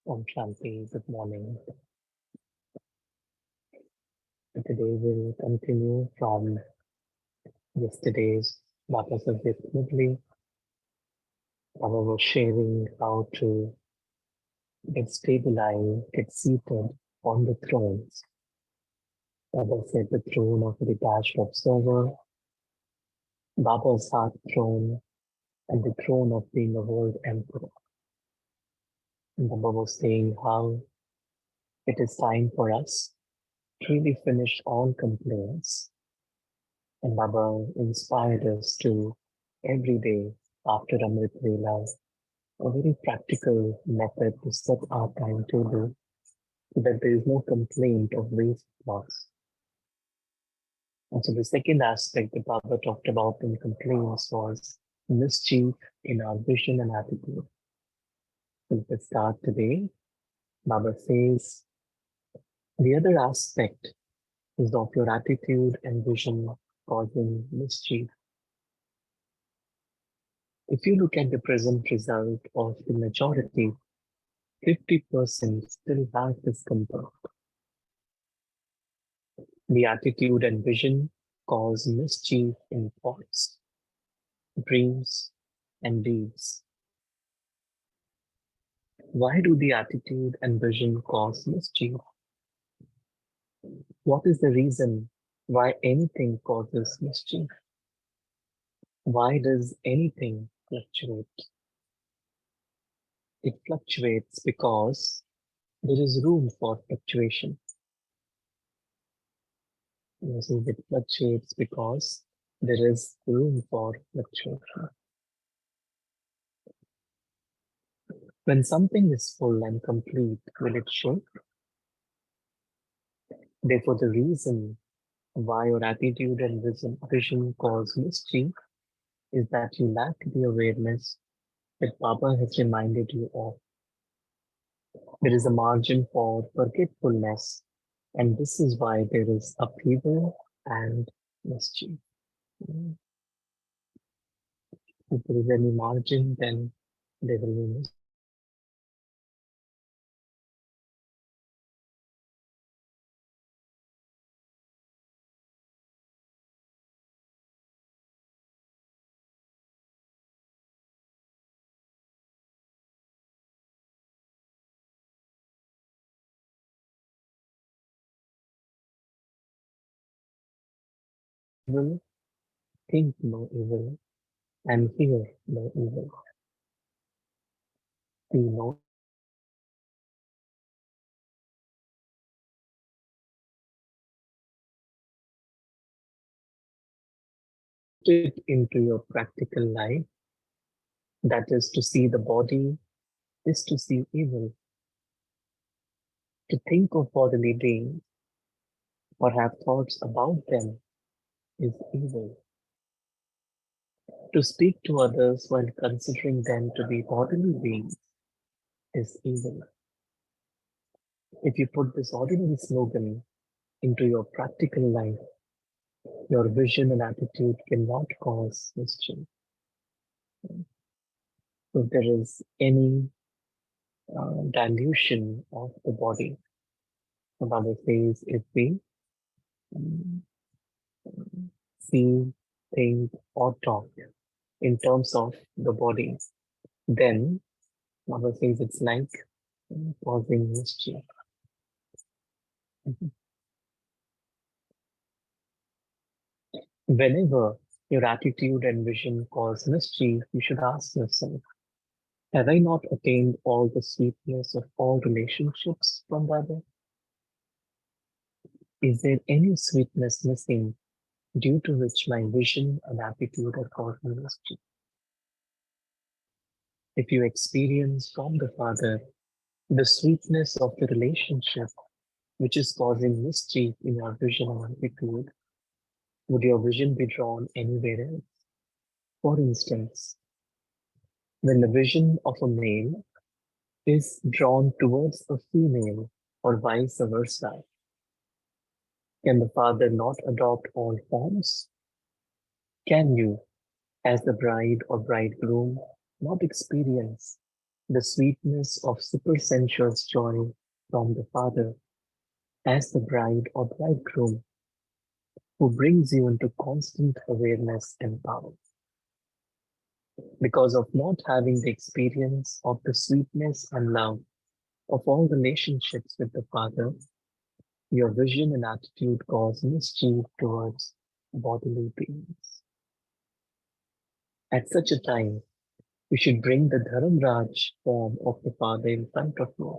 Om Shanti, good morning. Today we'll continue from yesterday's Baba subject Murli. Baba was sharing how to get stabilized, get seated on the thrones. Baba said the throne of a detached observer, Baba's heart throne, and the throne of being a world emperor. And Baba was saying how it is time for us to really finish all complaints. And Baba inspired us to every day after Amrit Vela, a very practical method to set our timetable so that there is no complaint of waste loss. And so the second aspect that Baba talked about in complaints was mischief in our vision and attitude. So let's start today. Baba says the other aspect is of your attitude and vision causing mischief. If you look at the present result of the majority, 50% still have discomfort. The attitude and vision cause mischief in thoughts, dreams, and deeds. Why do the attitude and vision cause mischief? What is the reason why anything causes mischief? Why does anything fluctuate? It fluctuates because there is room for fluctuation. So it fluctuates because there is room for fluctuation. When something is full and complete, will it shake? Therefore, the reason why your attitude and vision cause mischief is that you lack the awareness that Baba has reminded you of. There is a margin for forgetfulness, and this is why there is upheaval and mischief. If there is any margin, then there will be mischief. Evil, think no evil, and hear no evil. See no it into your practical life. That is to see the body is to see evil. To think of bodily beings or have thoughts about them is evil. To speak to others while considering them to be bodily beings is evil. If you put this ordinary slogan into your practical life, your vision and attitude cannot cause mischief. If there is any dilution of the body, the Bible says if we um, see, think, or talk in terms of the body, then Bible says it's like causing mischief. Whenever your attitude and vision cause mischief, you should ask yourself, have I not attained all the sweetness of all relationships from Baba? Is there any sweetness missing due to which my vision and attitude are causing mischief? If you experience from the Father the sweetness of the relationship which is causing mischief in your vision and attitude, would your vision be drawn anywhere else? For instance, when the vision of a male is drawn towards a female or vice versa, can the Father not adopt all forms? Can you, as the bride or bridegroom, not experience the sweetness of supersensuous joy from the Father as the bride or bridegroom who brings you into constant awareness and power. Because of not having the experience of the sweetness and love of all relationships with the Father, your vision and attitude cause mischief towards bodily beings. At such a time, you should bring the Dharamraj form of the Father in front of you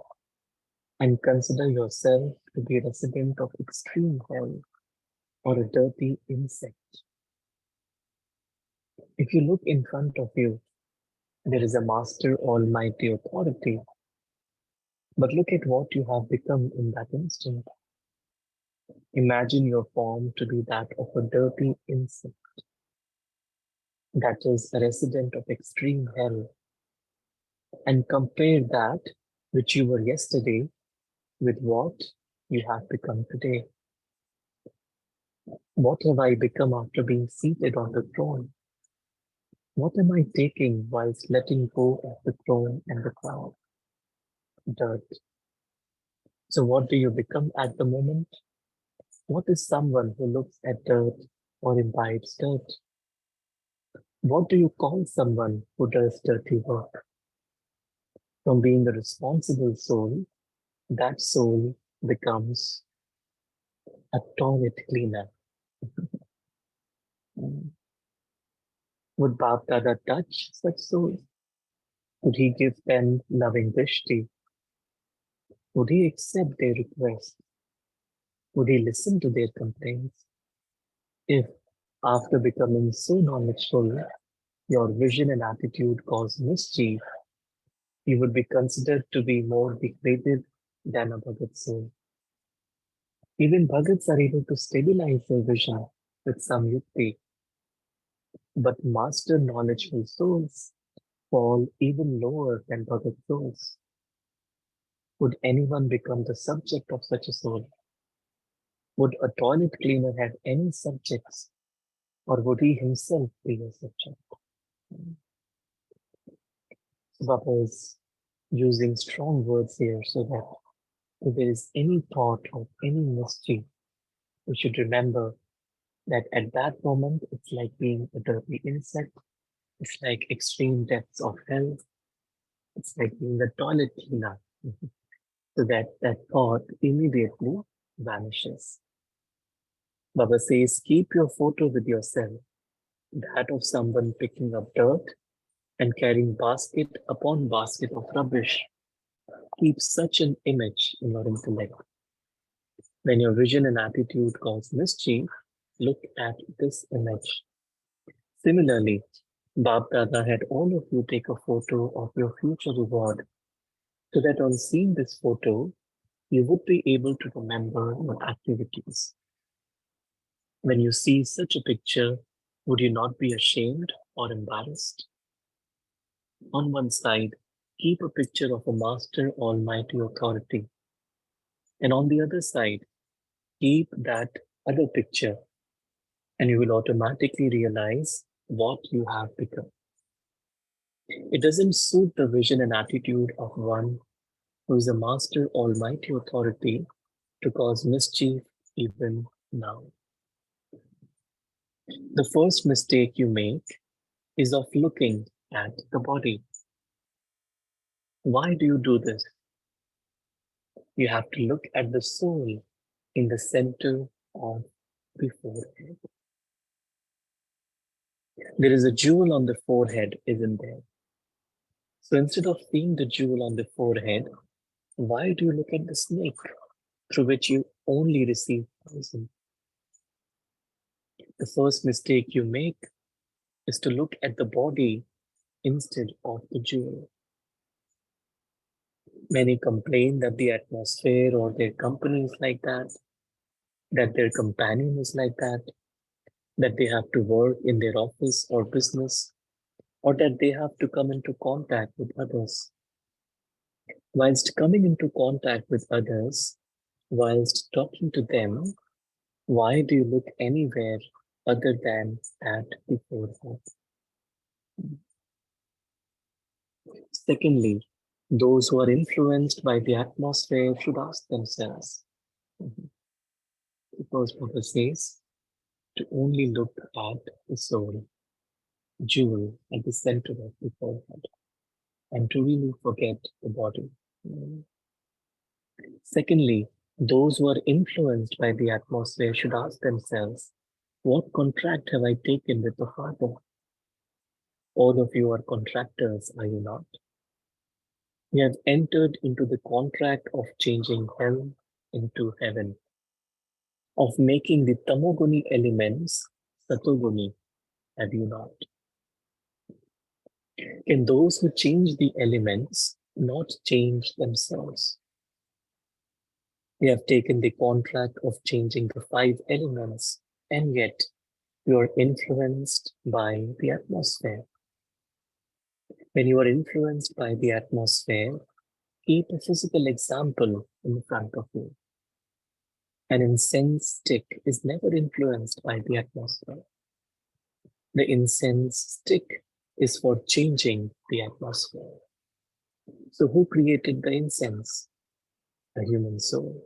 and consider yourself to be a resident of extreme hell or a dirty insect. If you look in front of you, there is a master almighty authority, but look at what you have become in that instant. Imagine your form to be that of a dirty insect, that is a resident of extreme hell, and compare that which you were yesterday with what you have become today. What have I become after being seated on the throne? What am I taking whilst letting go of the throne and the crown? Dirt. So what do you become at the moment? What is someone who looks at dirt or imbibes dirt? What do you call someone who does dirty work? From being a responsible soul, that soul becomes a toilet cleaner. Would Bab Dada touch such souls? Would he give them loving drishti? Would he accept their requests? Would he listen to their complaints? If, after becoming so knowledgeful, your vision and attitude cause mischief, you would be considered to be more degraded than a Bhagat soul. Even Bhagats are able to stabilize their vision with some yukti, but master knowledgeful souls fall even lower than Bhagat souls. Would anyone become the subject of such a soul? Would a toilet cleaner have any subjects, or would he himself be a subject? Baba is using strong words here so that if there is any thought of any mischief, we should remember that at that moment it's like being a dirty insect, it's like extreme depths of hell, it's like being a toilet cleaner. So that thought immediately vanishes. Baba says, keep your photo with yourself, that of someone picking up dirt and carrying basket upon basket of rubbish. Keep such an image in your intellect. When your vision and attitude cause mischief, look at this image. Similarly, Bab Dada had all of you take a photo of your future reward so that on seeing this photo, you would be able to remember your activities. When you see such a picture, would you not be ashamed or embarrassed? On one side, keep a picture of a master almighty authority, and on the other side, keep that other picture, and you will automatically realize what you have become. It doesn't suit the vision and attitude of one who is a master almighty authority to cause mischief even now. The first mistake you make is of looking at the body. Why do you do this? You have to look at the soul in the center of the forehead. There is a jewel on the forehead, isn't there? So instead of seeing the jewel on the forehead, why do you look at the snake through which you only receive poison? The first mistake you make is to look at the body instead of the jewel. Many complain that the atmosphere or their company is like that their companion is like that they have to work in their office or business, or that they have to come into contact with others. Whilst coming into contact with others, whilst talking to them, why do you look anywhere other than at the forehead? Secondly, Those who are influenced by the atmosphere should ask themselves, because Buddha says, to only look at the soul, jewel at the center of the forehead, and to really forget the body. Mm. Secondly, those who are influenced by the atmosphere should ask themselves, what contract have I taken with the Father? All of you are contractors, are you not? You have entered into the contract of changing hell into heaven, of making the tamoguni elements satoguni, have you not? Can those who change the elements not change themselves? You have taken the contract of changing the five elements, and yet you are influenced by the atmosphere. When you are influenced by the atmosphere, keep a physical example in front of you. An incense stick is never influenced by the atmosphere. The incense stick is for changing the atmosphere. So who created the incense? A human soul.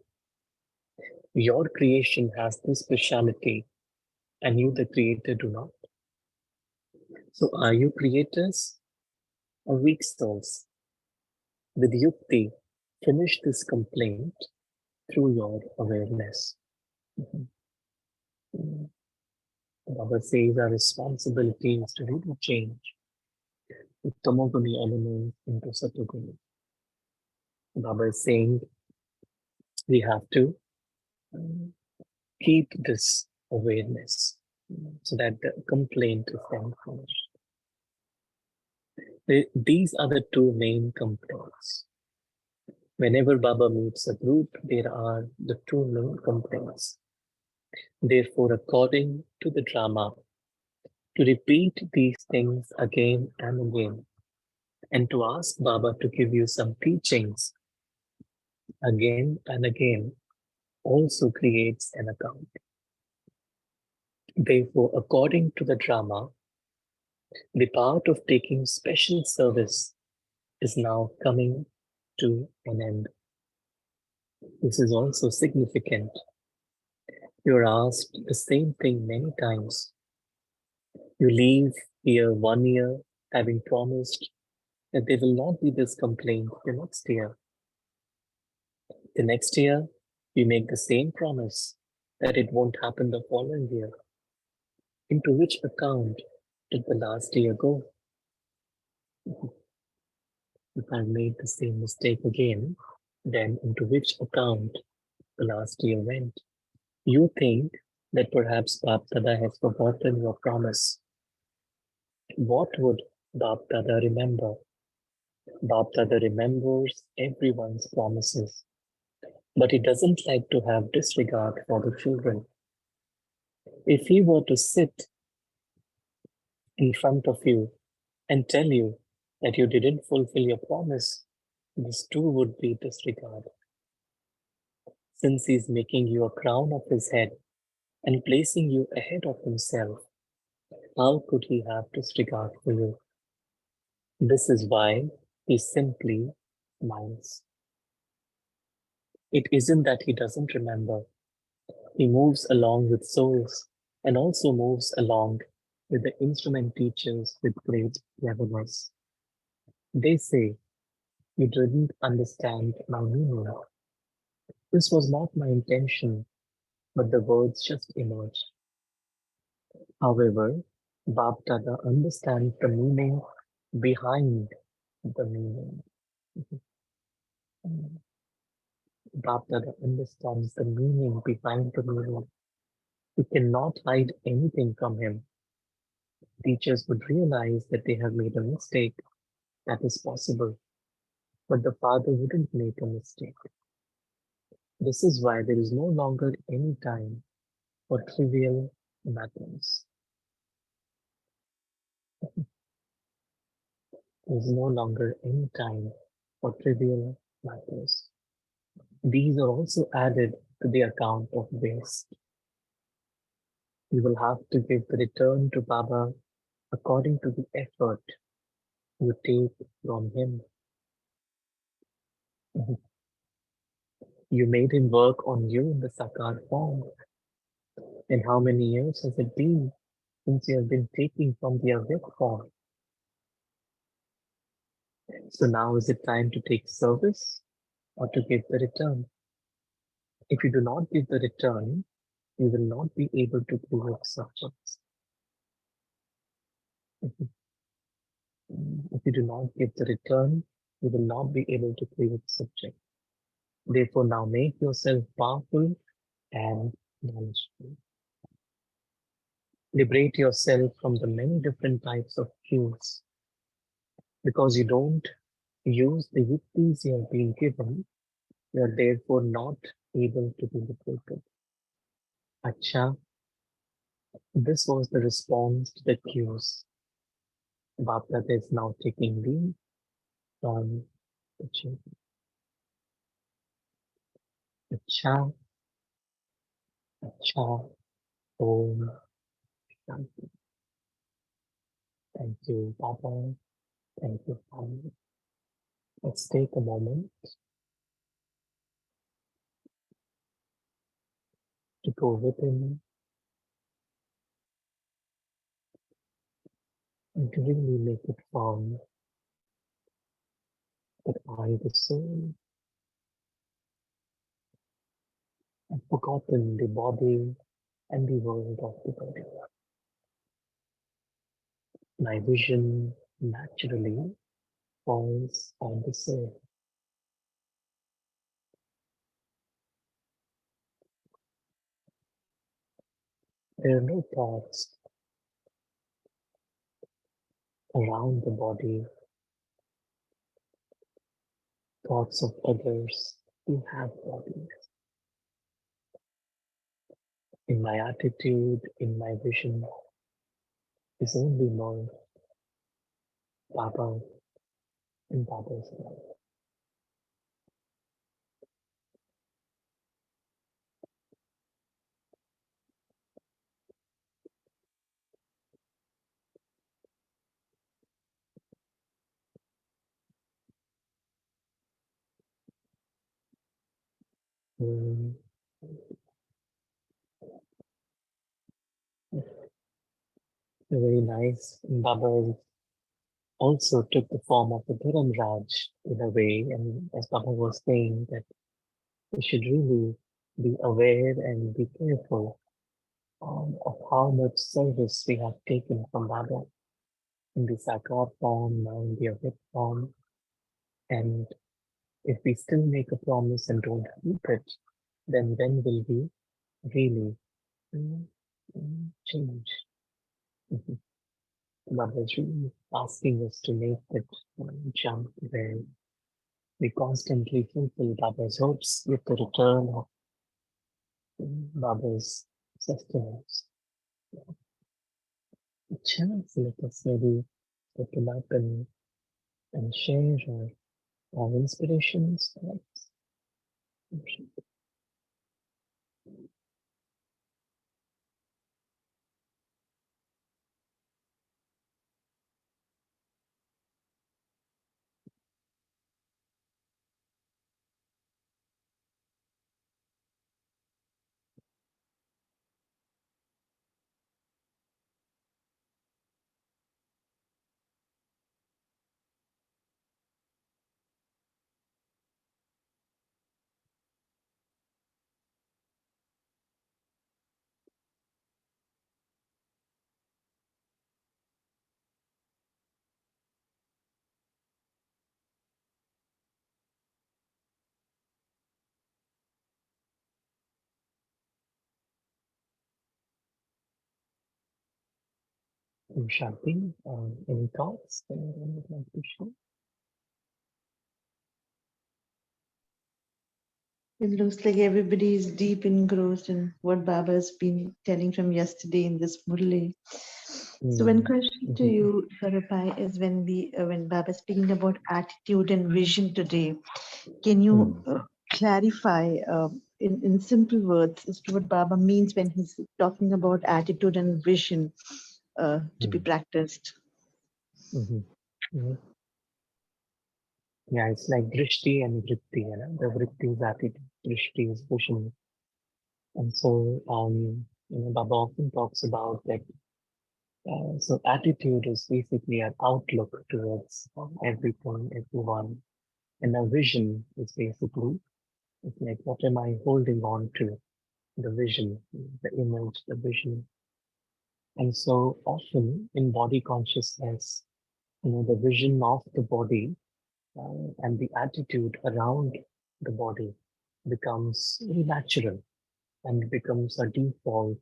Your creation has this speciality, and you, the creator, do not. So are you creators or weak souls? With Yukti, finish this complaint through your awareness. Mhm. Mhm. Baba says our responsibility is to really change the tamoguni element into satoguni. Baba is saying we have to um, keep this awareness so that the complaint is then finished. These are the two main complaints. Whenever Baba meets a group, there are the two main complaints. Therefore, according to the drama, to repeat these things again and again, and to ask Baba to give you some teachings again and again also creates an account. Therefore, according to the drama, the part of taking special service is now coming to an end. This is also significant. You're asked the same thing many times. You leave here 1 year having promised that there will not be this complaint the next year. The next year, you make the same promise that it won't happen the following year. Into which account did the last year go? If I made the same mistake again, then into which account the last year went? You think that perhaps Bap Dada has forgotten your promise. What would Bap Dada remember? Bap Dada remembers everyone's promises, but he doesn't like to have disregard for the children. If he were to sit in front of you and tell you that you didn't fulfill your promise, this too would be disregard. Since he is making you a crown of his head and placing you ahead of himself, how could he have disregard for you? This is why he simply smiles. It isn't that he doesn't remember. He moves along with souls and also moves along with the instrument teachers with great cleverness. They say, you didn't understand my meaning. This was not my intention, but the words just emerged. However, Bap Dada understands the meaning behind the meaning. Bap Dada understands the meaning behind the meaning. You cannot hide anything from him. Teachers would realize that they have made a mistake. That is possible. But the father wouldn't make a mistake. This is why there is no longer any time for trivial matters. There is no longer any time for trivial matters. These are also added to the account of waste. You will have to give the return to Baba according to the effort you take from him. Mhm. You made him work on you in the Sakar form. And how many years has it been since you have been taking from the Avyakt form? So now is it time to take service or to give the return? If you do not give the return, you will not be able to create subjects. If you do not give the return, you will not be able to create subject. Therefore, now make yourself powerful and knowledgeable. Liberate yourself from the many different types of cues. Because you don't use the yuktis you have been given, you are therefore not able to be liberated. Acha, this was the response to the cues. Baprat is now taking leave from the children. Acha, acha, om, shanti. Thank you, Baba. Thank you, family. Let's take a moment to go within and to really make it firm that I, the soul, have forgotten the body and the world of the body. My vision naturally falls on the soul. There are no thoughts around the body, thoughts of others who have bodies. In my attitude, in my vision, is only more Baba and Baba's love. Mm, very nice. Baba also took the form of a Dharamraj in a way, and as Baba was saying, that we should really be aware and be careful of how much service we have taken from Baba in the Sakar form, now in the Avyakt form, and if we still make a promise and don't keep it, then when will we really mm, change? Mhm. Baba is really asking us to make that jump where we constantly fulfill Baba's hopes with the return of Baba's sustenance. A chance let us maybe open up and share our inspirations. Shanti, any thoughts that anyone would like to share? It looks like everybody is deep engrossed in what Baba has been telling from yesterday in this Murli. So, one question to Mhm, you, Sarapai, is when Baba is speaking about attitude and vision today, can you mm, clarify in simple words as to what Baba means when he's talking about attitude and vision to be mm, practiced? mhm, mhm. Yeah, it's like drishti and vritti, you know. The vritti is attitude, drishti is vision. And so, Baba often talks about that. So attitude is basically an outlook towards everything, everyone. And a vision is basically, it's like, what am I holding on to? The vision, the image, the vision. And so often in body consciousness, the vision of the body and the attitude around the body becomes very natural and becomes a default,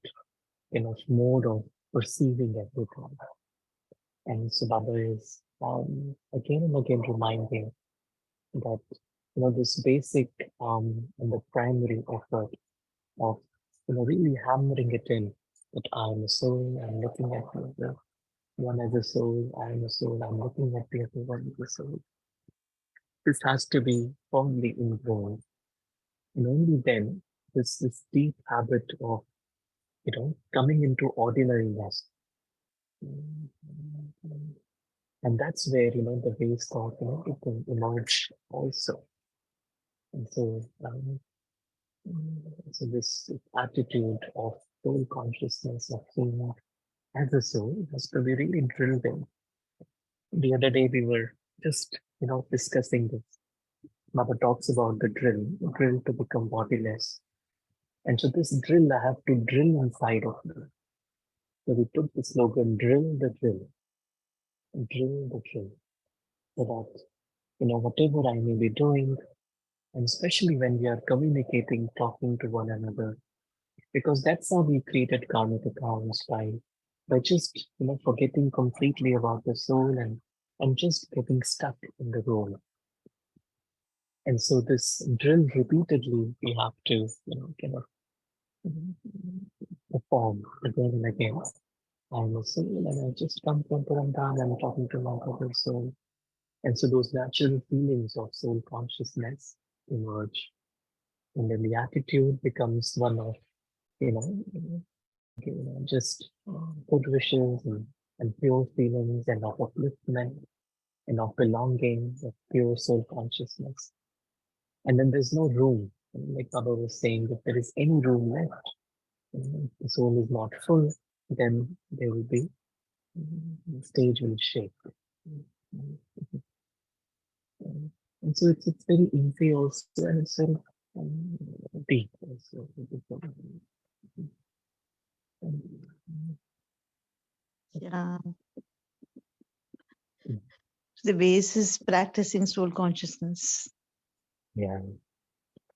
mode of perceiving everything. And so Baba is again and again reminding that this basic and the primary effort of really hammering it in that I am a soul, I'm looking at the other one as a soul, I am a soul, I'm looking at the other one as a soul. This has to be firmly involved, and only then this deep habit of coming into ordinariness. And that's where the base thought it can emerge also. And so so this attitude of soul consciousness of seeing as a soul has to be really drilled in. The other day we were just discussing this. Baba talks about the drill to become bodiless. And so this drill I have to drill inside of me. So we took the slogan, drill the drill, drill the drill. So that, whatever I may be doing, and especially when we are communicating, talking to one another, because that's how we created karmic accounts by just, forgetting completely about the soul and just getting stuck in the role. And so this drill repeatedly we have to, kind of perform again and again. I'm a soul and I just come from Paramdhan, I'm talking to my other soul. And so those natural feelings of soul consciousness emerge. And then the attitude becomes one of, just good wishes and pure feelings and of upliftment and of belonging, of pure soul consciousness. And then there's no room. Like Baba was saying, if there is any room left, the soul is not full, then there will be, the stage will shake. And so it's very easy also, and it's very deep also. Yeah. The base is practicing soul consciousness. Yeah.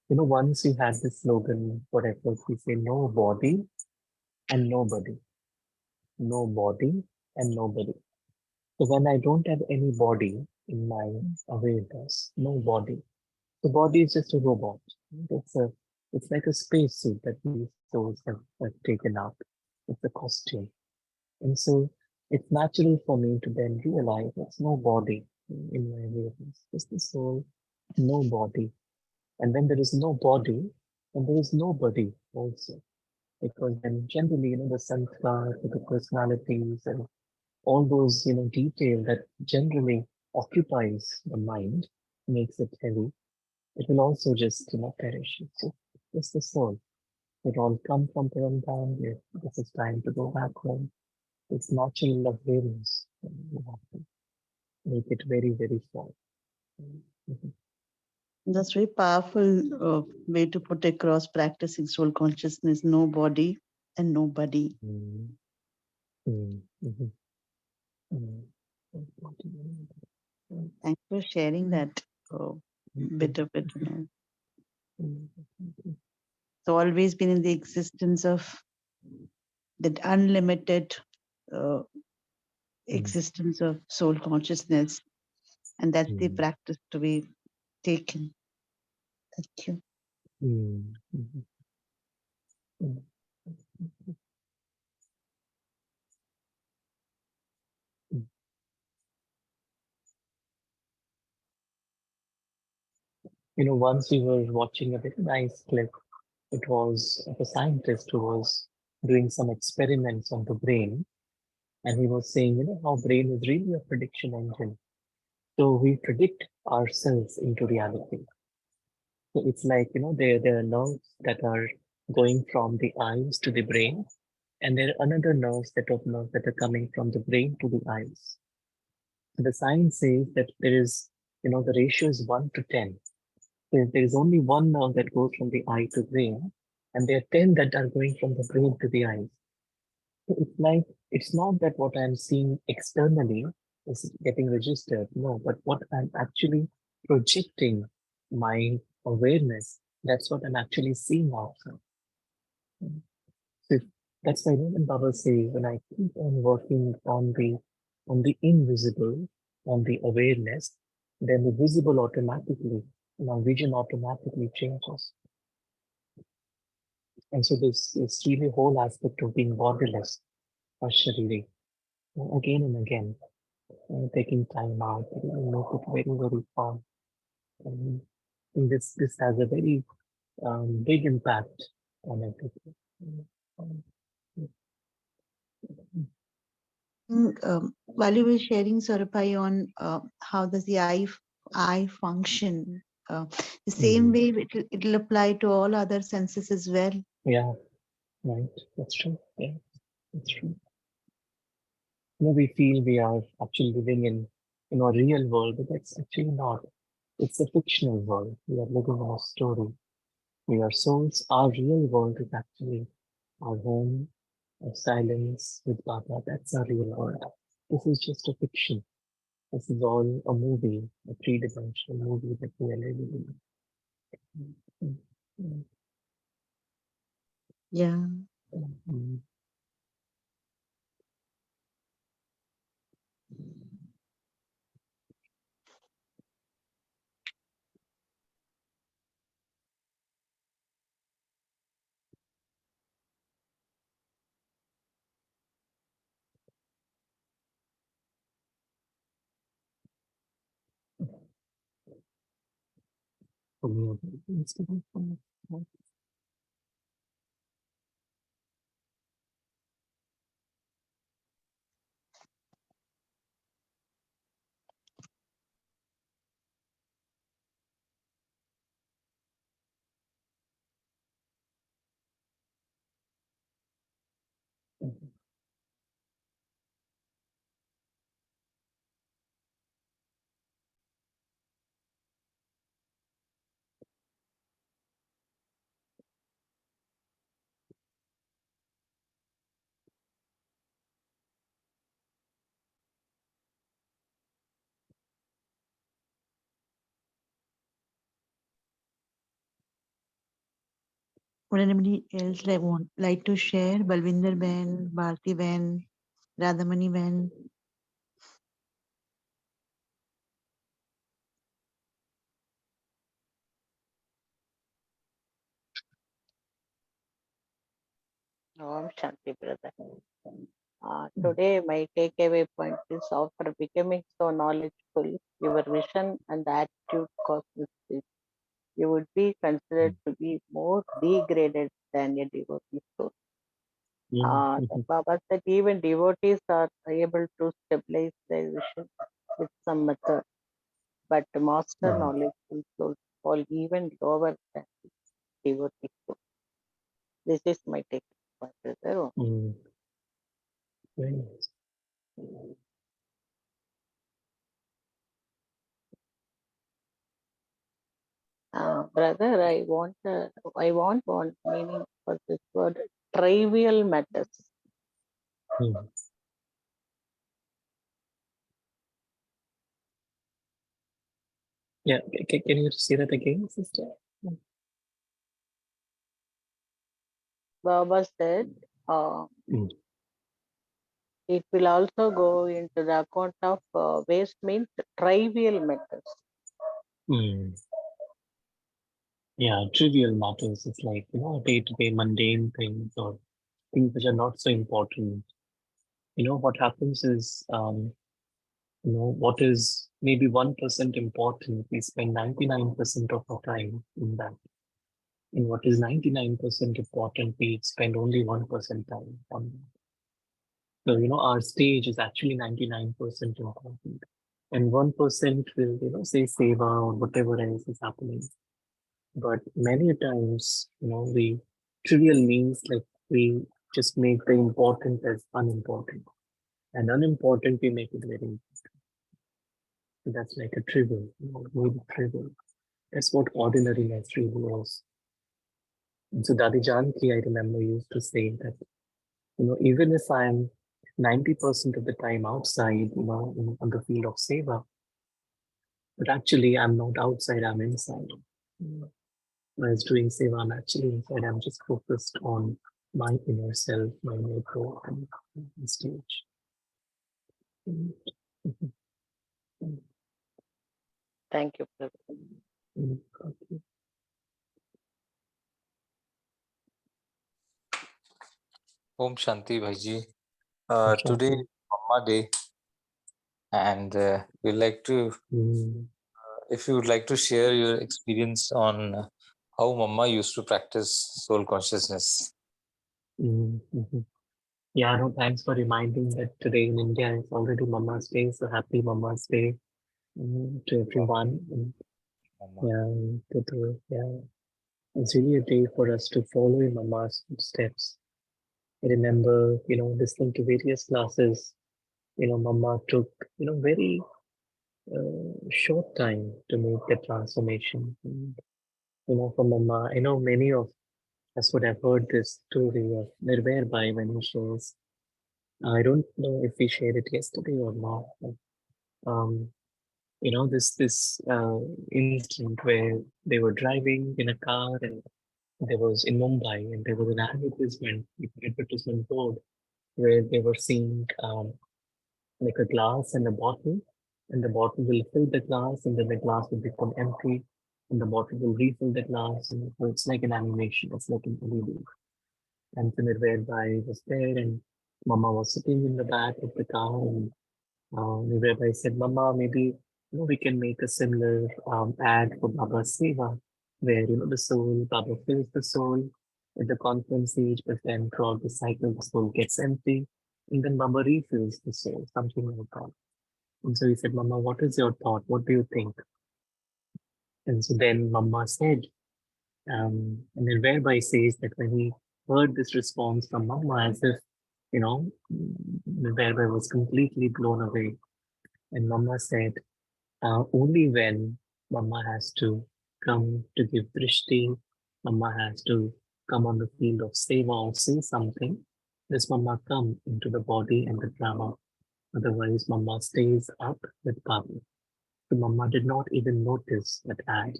Once we had this slogan for efforts, we say no body and nobody. No body and nobody. So when I don't have any body in my awareness, no body. The body is just a robot. It's like a spacesuit that these souls have taken up. It's a costume. And so it's natural for me to then realize there's no body in my awareness. Just the soul, no body. And when there is no body, then there is nobody also. Because then generally, the sanskar, the personalities and all those, detail that generally occupies the mind, makes it heavy, it will also just, perish. So it's the soul. It all come from Paramdhan. This is time to go back home. It's natural awareness. You have to make it very, very strong. Mhm. That's very powerful way to put across practicing soul consciousness, no body and nobody. Mm, mm, mhm, mm. Thanks for sharing that bit of it. It's always been in the existence of that unlimited uh, existence of soul consciousness, and that's the practice to be taken. Thank you. Mm, mhm, mm. Once we were watching a very nice clip. It was of a scientist who was doing some experiments on the brain, and he was saying, how brain is really a prediction engine. So we predict ourselves into reality. So it's like, there are nerves that are going from the eyes to the brain, and there are another set of nerves that are coming from the brain to the eyes. So the science says that the ratio is 1 to 10. There is only one nerve that goes from the eye to brain, and there are 10 that are going from the brain to the eyes. So it's like, it's not that what I'm seeing externally is getting registered, no, but what I'm actually projecting my awareness, that's what I'm actually seeing also. So that's why when Baba says, when I keep on working on the invisible, on the awareness, then the visible automatically, my vision automatically changes. And so this really whole aspect of being borderless, Ashariri, again and again, taking time out, make it very, very fun. And I think this has a very big impact on everything. Um, While you were sharing, Sarapai, on how does the eye function, the same mm, way it'll apply to all other senses as well. yeah, right. That's true. Yeah, that's true. We feel we are actually living in a real world, but that's actually not. It's a fictional world. We are living in a story. We are souls. Our real world is actually our home, our silence with Baba. That's our real world. This is just a fiction. This is all a movie, a three-dimensional movie that we are living in. Mm, mm, Yeah. mm, for me, it's different from what- Would anybody else like to share? Balvinder Ben, Bharti Ben, Radhamani Ben. Om Shanti, brother. Today, my takeaway point is after becoming so knowledgeable, your vision and attitude causes this. You would be considered mm, to be more degraded than a devotee soul. mm, The mhm, Baba said even devotees are able to stabilize their vision with some method, but master mm, knowledgeable souls fall even lower than devotee soul. This is my takeaway point, brother. mm. Very nice. Brother, I want one meaning for this word trivial matters. Mm. Yeah, can you say that again, sister? Mm, Baba said mm, it will also go into the account of waste means trivial matters. mm. Yeah, trivial matters. It's like, day-to-day mundane things or things which are not so important. What happens is, what is maybe 1% important, we spend 99% of our time in that. In what is 99% important, we spend only 1% time on that. So, our stage is actually 99% important. And 1% will, say seva or whatever else is happening. But many times, we trivial means like we just make the important as unimportant. And unimportant, we make it very important. So that's like a trivial, really trivial. That's what ordinariness really is. And so Dadi Janki, I remember, used to say that, even if I'm 90% of the time outside, on the field of seva, but actually I'm not outside, I'm inside. When I was doing seva, I'm actually inside, I'm just focused on my inner self, my inner growth and stage. Thank you, brother. Okay. Om Shanti Bhaiji. Today is Mama Day, and we'd like to, if you would like to share your experience on how Mama used to practice soul consciousness. Yeah, no, thanks for reminding that today in India it's already Mama's Day, so happy Mama's Day to everyone. Yeah, it's really a day for us to follow in Mama's footsteps. I remember, listening to various classes, Mama took, very short time to make the transformation. And, for Mama, I know many of us would have heard this story of Nirvair Bai when he shares. I don't know if we shared it yesterday or not. But, this incident where they were driving in a car and there was in Mumbai and there was an advertisement board where they were seeing like a glass and a bottle, and the bottle will fill the glass, and then the glass will become empty, and the bottle will refill the glass. And so it's like an animation, it's like an LED. And so Nirvair was there, and Mama was sitting in the back of the car, and Nirvair said, Mama, maybe we can make a similar ad for Baba Seva, where the soul, Baba fills the soul at the conference age, but then throughout the cycle, the soul gets empty, and then Baba refills the soul, something like that. And so he said, Mama, what is your thought? What do you think? And so then Mama said, and then whereby says that when he heard this response from Mama, as if, whereby was completely blown away. And Mama said, only when Mama has to come to give drishti, Mama has to come on the field of seva or say something, does Mama come into the body and the drama. Otherwise, Mama stays up with Baba. So Mama did not even notice that ad.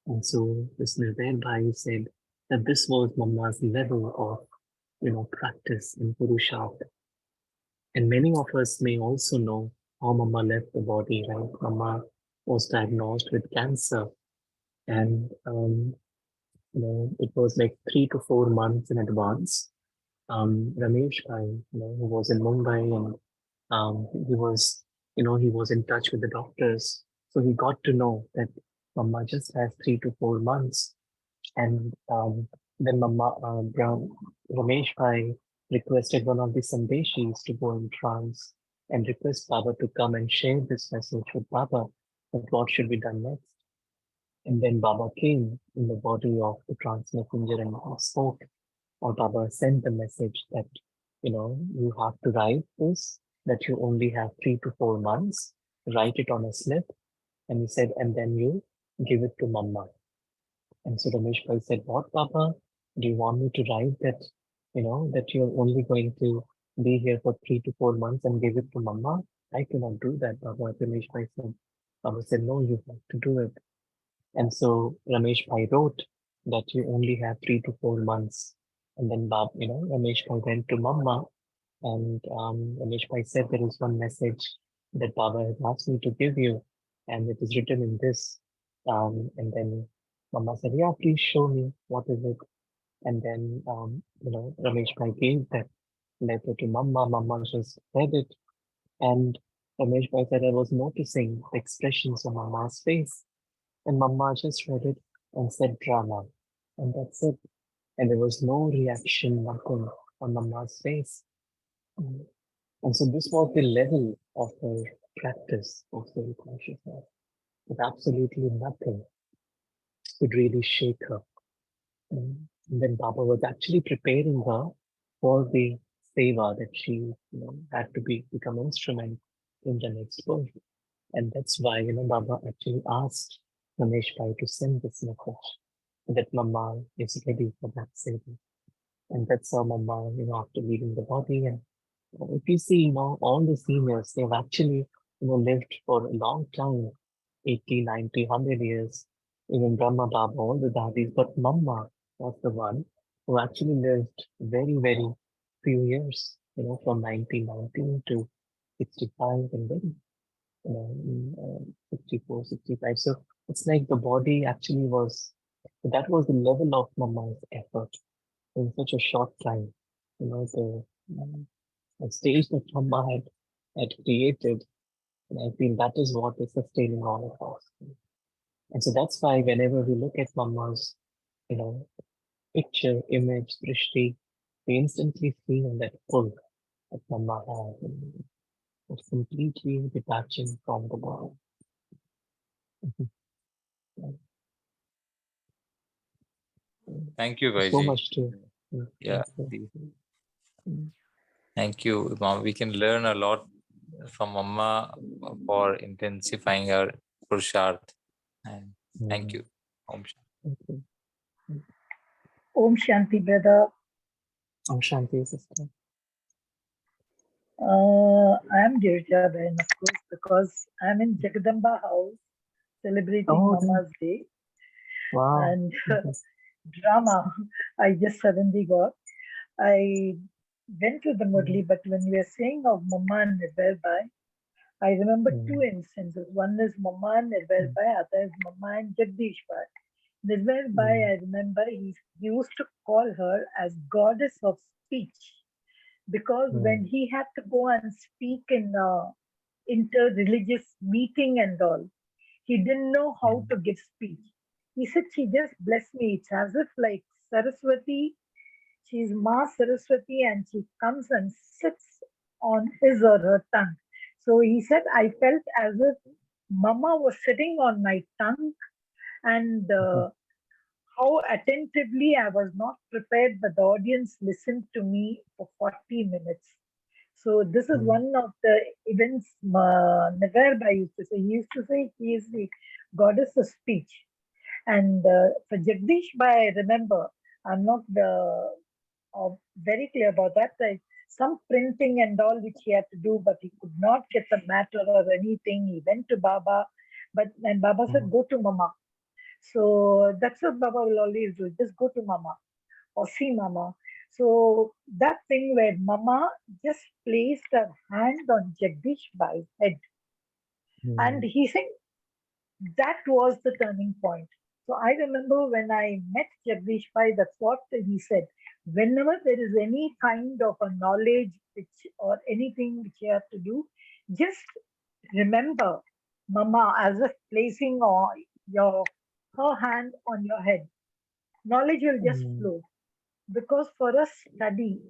And so this Nirvair Bhai said that this was Mama's level of, practice in Purushartha. And many of us may also know how Mama left the body, right? Mama was diagnosed with cancer, and it was like 3 to 4 months in advance. Ramesh Bhai, who was in Mumbai, and he was in touch with the doctors, so he got to know that Mama just has 3 to 4 months, and then Ramesh Bhai requested one of the Sandeshis to go in trance and request Baba to come and share this message with Baba that what should be done next. And then Baba came in the body of the trance messenger and spoke, or Baba sent the message that, you have to write this, that you only have 3 to 4 months, write it on a slip. And he said, and then you give it to Mama. And so Ramesh Bhai said, what, Papa? Do you want me to write that, that you're only going to be here for 3 to 4 months and give it to Mama? I cannot do that, Baba. Ramesh Bhai said. Baba said, no, you have to do it. And so Ramesh Bhai wrote that you only have 3 to 4 months. And then Ramesh Bhai went to Mama, and Ramesh Bhai said, there is one message that Baba has asked me to give you, and it is written in this. And then Mama said, yeah, please show me, what is it? And then, Ramesh Bhai gave that letter to Mama. Mama just read it. And Ramesh Bhai said, I was noticing the expressions on Mama's face. And Mama just read it and said drama. And that's it. And there was no reaction, nothing on Mama's face. And so this was the level of her practice of soul consciousness. But absolutely nothing could really shake her. And then Baba was actually preparing her for the seva that she had to become instrument in the next world. And that's why Baba actually asked Ramesh Bhai to send this message that Mama is ready for that seva. And that's how Mama, after leaving the body. And if you see, all the seniors, they've actually, lived for a long time, 80, 90, 100 years. Even Brahma Baba, all the daddies. But Mama was the one who actually lived very, very few years, from 1919 to 65 and then, 64, 65. So it's like the body actually that was the level of Mama's effort in such a short time. The stage that Mama had created, and I feel that is what is sustaining all of us. And so that's why whenever we look at Mama's, you know, picture, image, drishti, we instantly feel that pull that Mama has. And it's completely detaching from the body. Thank you, So Vaiji. much to. Yeah. Thank you, Mom. We can learn a lot from Mama for intensifying our Purusharth. And thank you. Om Shanti. Om Shanti, brother. Om Shanti, sister. I am Girija Bain, of course, because I'm in Jagadamba house celebrating Mama's Day. Wow. And drama, I just suddenly got. I went to the Murli, but when we are saying of Mama and Nirvair, I remember two instances. One is Mama and Nirvair, other is Mama and Jagdish Bhai. Nirvair Bhai, I remember he used to call her as goddess of speech, because when he had to go and speak in inter-religious meeting and all, he didn't know how to give speech. He said, she just blessed me. It's as if like Saraswati, she's Ma Saraswati, and she comes and sits on his or her tongue. So he said, I felt as if Mama was sitting on my tongue, and how attentively I was not prepared, but the audience listened to me for 40 minutes. So this is one of the events Nagarbai used to say. He used to say he is the goddess of speech. And for Jagdish Bhai, I remember, I'm not very clear about that. Some printing and all which he had to do, but he could not get the matter or anything. He went to Baba, and Baba said, go to Mama. So that's what Baba will always do. Just go to Mama or see Mama. So that thing where Mama just placed her hand on Jagdish Bhai's head. And he said that was the turning point. So I remember when I met Jagdish Bhai, that's what he said. Whenever there is any kind of a knowledge or anything which you have to do, just remember Mama as if placing her hand on your head. Knowledge will just flow. Because for us, study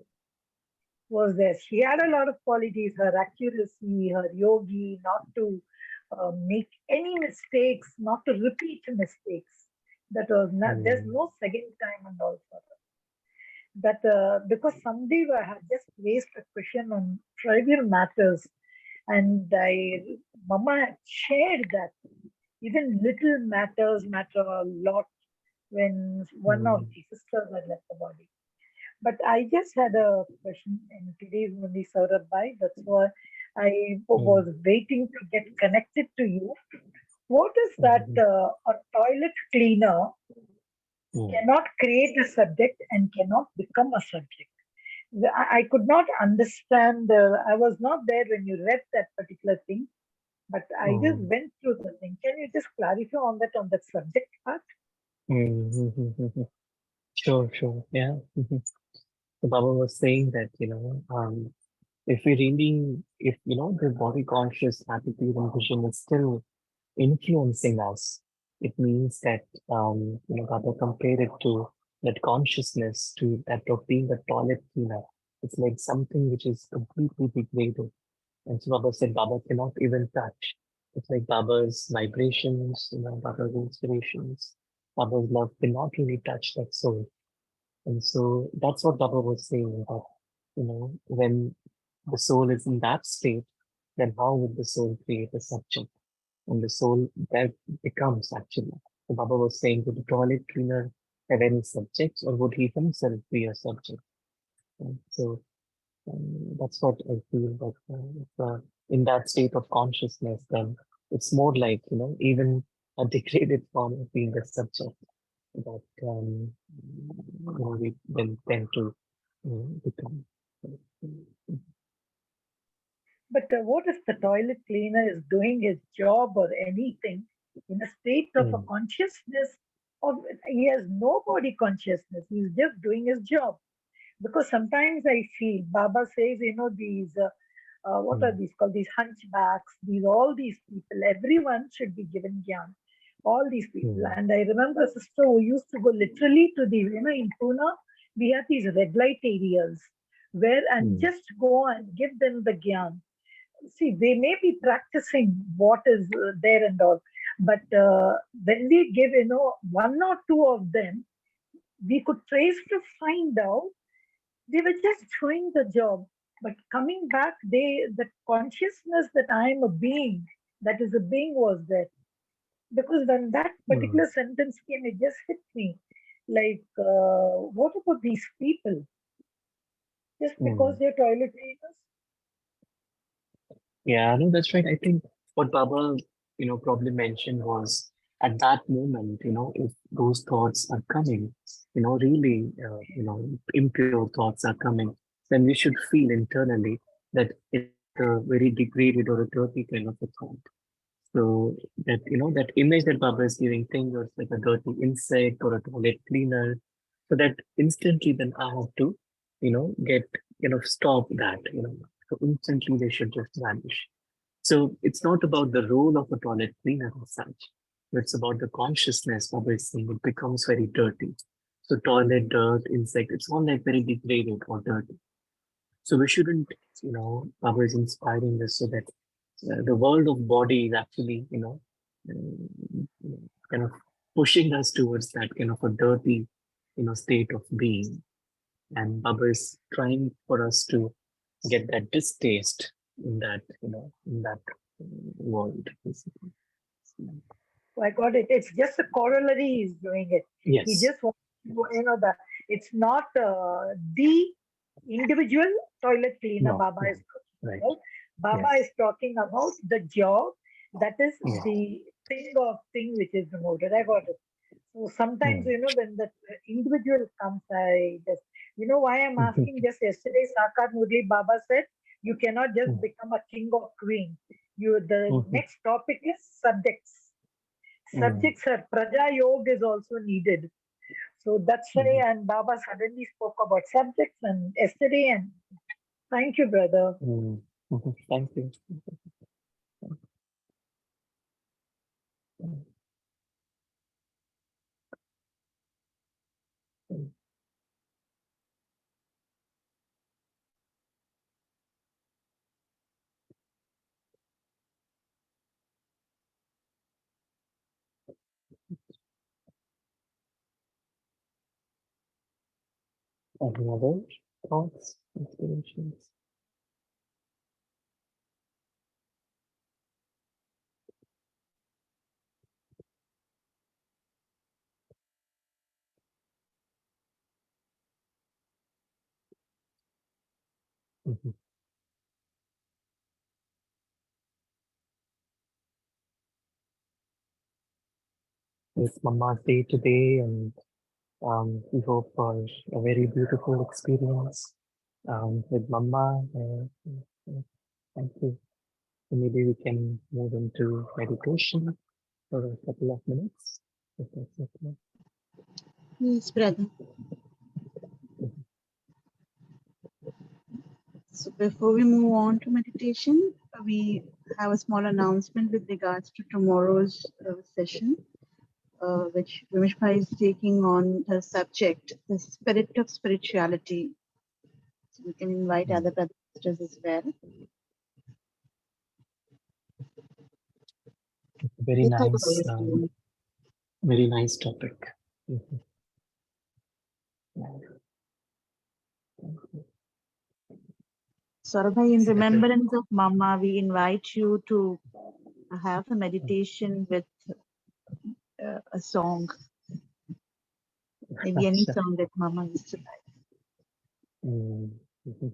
was there. She had a lot of qualities, her accuracy, her yogi, not to make any mistakes, not to repeat mistakes. That was not, there's no second time and all for her. That because somebody had just raised a question on trivial matters, and Mama had shared that even little matters matter a lot when one of the sisters had left the body. But I just had a question in today's Murli Saurabh Bhai. That's why I was waiting to get connected to you. What is that a toilet cleaner cannot create a subject and cannot become a subject? I could not understand. I was not there when you read that particular thing, but I just went through the thing. Can you just clarify on that subject part? Sure. Yeah. So Baba was saying that, if the body conscious attitude and vision is still influencing us, it means that, Baba compared it to that consciousness, to that of being a toilet cleaner. It's like something which is completely degraded. And so Baba said Baba cannot even touch. It's like Baba's vibrations, Baba's inspirations, Baba's love cannot really touch that soul. And so that's what Baba was saying, that, when the soul is in that state, then how would the soul create a subject? And the soul that becomes actually. So Baba was saying, would the toilet cleaner have any subjects, or would he himself be a subject? And so that's what I feel, that if, in that state of consciousness, then it's more like, even a degraded form of being a subject that we then tend to become. But what if the toilet cleaner is doing his job or anything in a state of a consciousness, or he has no body consciousness, he's just doing his job? Because sometimes I feel Baba says, these, what are these called? These hunchbacks, all these people, everyone should be given gyan. All these people. And I remember a sister who used to go literally to these, in Pune, we have these red light areas where, and just go and give them the gyan. See, they may be practicing what is there and all, but when we give, one or two of them, we could trace to find out they were just doing the job, but coming back, the consciousness that I am a being, that is a being, was there. Because when that particular sentence came, it just hit me. Like, what about these people? Just because they're toilet cleaners? Yeah, no, that's right. I think what Baba, probably mentioned was, at that moment, if those thoughts are coming, really, impure thoughts are coming, then we should feel internally that it's a very degraded or a dirty kind of a thought. So that, that image that Baba is giving, things like a dirty insect or a toilet cleaner, so that instantly then I have to, get, stop that, so instantly they should just vanish. So it's not about the role of a toilet cleaner as such. It's about the consciousness. Baba is saying it becomes very dirty. So toilet, dirt, insect, it's all like very degraded or dirty. So we shouldn't, Baba is inspiring us so that the world of body is actually, kind of pushing us towards that kind of a dirty, state of being. And Baba is trying for us to get that distaste in that, in that world, basically. Oh, I got it. It's just a corollary he's doing it. Yes. He just wants to, that it's not the individual toilet cleaner Baba is talking about. Baba is talking about the job, that is the thing which is removed. I got it. So sometimes, when the individual comes, I just, why I'm asking, just yesterday, Sakat Murli Baba said, you cannot just become a king or queen. The next topic is subjects. Subjects are Praja Yoga is also needed. So that's why, and Baba suddenly spoke about subjects and yesterday, and thank you, brother. Thank you. Any other thoughts, inspirations? It's Mama's day today, and we hope for a very beautiful experience with Mama. Thank you. So maybe we can move into meditation for a couple of minutes, if that's okay. Yes, brother. So before we move on to meditation, we have a small announcement with regards to tomorrow's session, which Vimishbhai is taking on the subject, the spirit of spirituality. So we can invite other brothers as well. Very nice, very nice topic. Mhm. Saurabhai, in remembrance of Mama, we invite you to have a meditation with a song. Maybe any Sure. song that Mama used to like. Mm, mhm.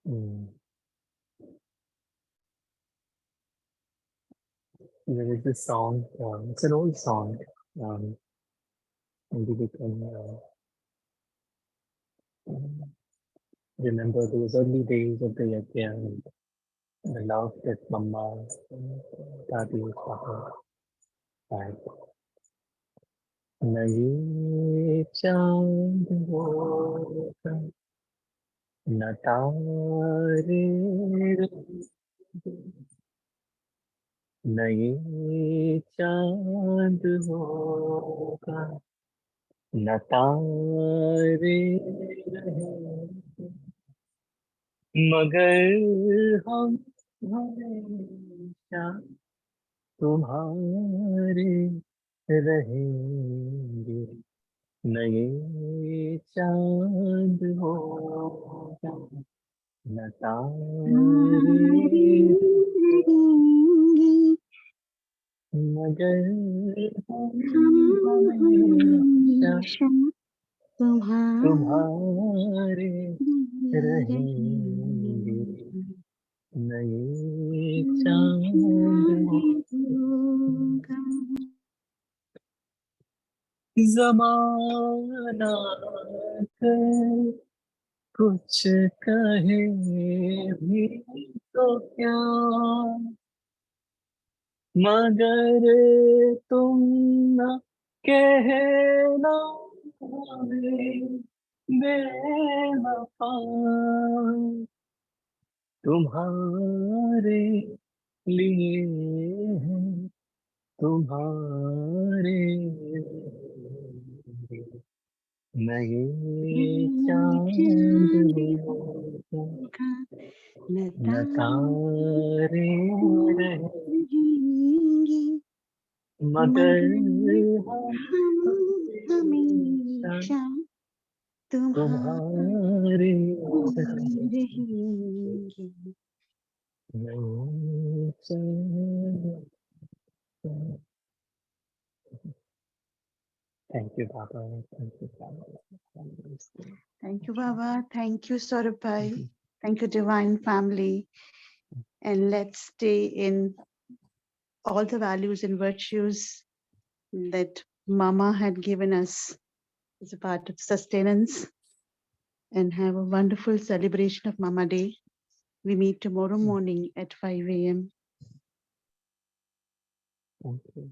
Mm. There is this song, it's an old song, and we can remember those early days of the yajna and the love that Mama, Dadi, Papa had. नए चांद होगा न तारे रहेंगे, नए चांद होगा न तारे रहेंगे, मगर हम हमेशा तुम्हारे रहेंगे, नए चांद होगा न तारे मगर हम हमेशा तुम्हारे रहेंगे, नए चांद होगा। ज़माना कर कुछ कहे भी तो क्या, मगर तुम न कहना हमें बेवफा, तुम्हारे लिए है, तुम्हारे लिए नए चांद होगा न तारे रहेंगे, मगर हम हमेशा तुम्हारे रहेंगे, नए चांद। Thank you, Baba. Thank you, Baba. Thank you, Baba. Thank you, Saurabhai. Thank you, Divine Family. And let's stay in all the values and virtues that Mama had given us as a part of sustenance, and have a wonderful celebration of Mama Day. We meet tomorrow morning at 5 a.m. Thank you.